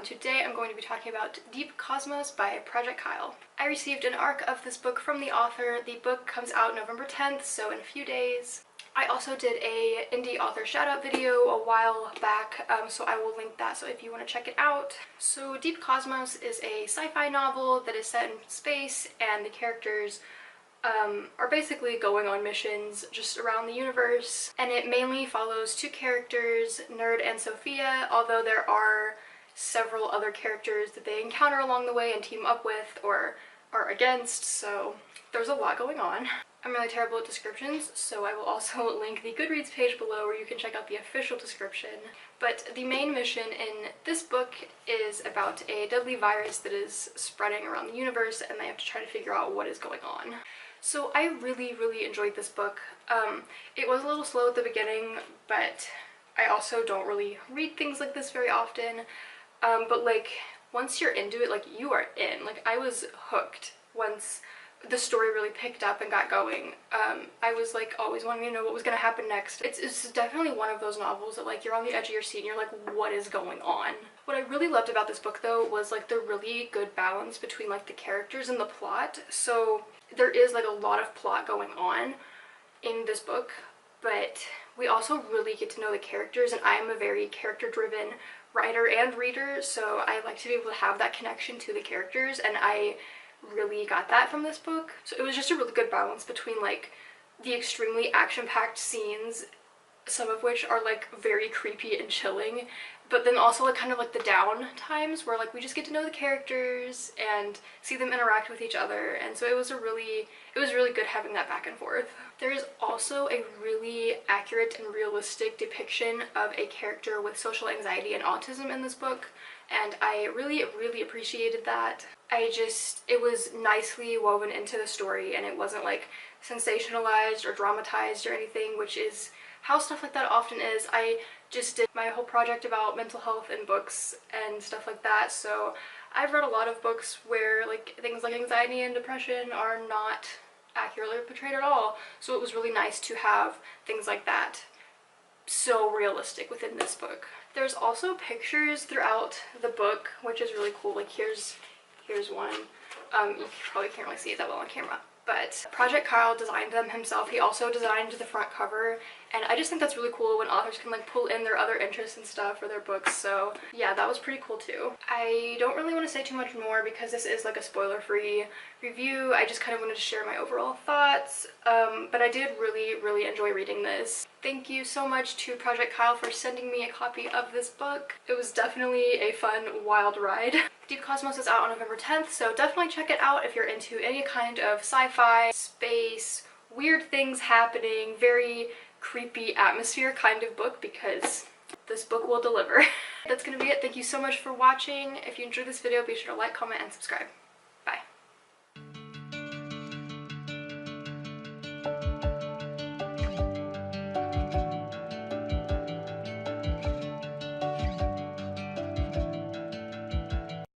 Today I'm going to be talking about Deep Cosmos by ProjectKyle. I received an ARC of this book from the author. The book comes out November 10th, so in a few days. I also did a indie author shout-out video a while back, so I will link that so if you want to check it out. So Deep Cosmos is a sci-fi novel that is set in space, and the characters are basically going on missions just around the universe, and it mainly follows two characters, Nerd and Sophia, although there are several other characters that they encounter along the way and team up with or are against, so there's a lot going on. I'm really terrible at descriptions, so I will also link the Goodreads page below where you can check out the official description. But the main mission in this book is about a deadly virus that is spreading around the universe, and they have to try to figure out what is going on. So I really enjoyed this book. It was a little slow at the beginning, but I also don't really read things like this very often. But like, once you're into it, like, you are in. Like, I was hooked once the story really picked up and got going. I was like always wanting to know what was going to happen next. It's definitely one of those novels that like you're on the edge of your seat and you're like, what is going on? What I really loved about this book though was like the really good balance between like the characters and the plot. So there is like a lot of plot going on in this book, but we also really get to know the characters, and I am a very character-driven writer and reader, so I like to be able to have that connection to the characters, and I really got that from this book. So it was just a really good balance between like the extremely action-packed scenes, some of which are like very creepy and chilling, but then also like kind of like the down times where like we just get to know the characters and see them interact with each other, and so it was really good having that back and forth. There is also a really accurate and realistic depiction of a character with social anxiety and autism in this book, and I really appreciated that. It was nicely woven into the story, and it wasn't like sensationalized or dramatized or anything, which is how stuff like that often is. I just did my whole project about mental health in books and stuff like that, so I've read a lot of books where like things like anxiety and depression are not accurately portrayed at all, so it was really nice to have things like that so realistic within this book. There's also pictures throughout the book, which is really cool. Like here's one. You probably can't really see it that well on camera, but ProjectKyle designed them himself. He also designed the front cover, and I just think that's really cool when authors can like pull in their other interests and stuff for their books, so yeah, that was pretty cool too. I don't really want to say too much more because this is like a spoiler-free review. I just kind of wanted to share my overall thoughts, but I did really enjoy reading this. Thank you so much to ProjectKyle for sending me a copy of this book. It was definitely a fun, wild ride. Deep Cosmos is out on November 10th, so definitely check it out if you're into any kind of sci-fi, space, weird things happening, very creepy atmosphere kind of book, because this book will deliver. That's gonna be it. Thank you so much for watching. If you enjoyed this video, be sure to like, comment, and subscribe.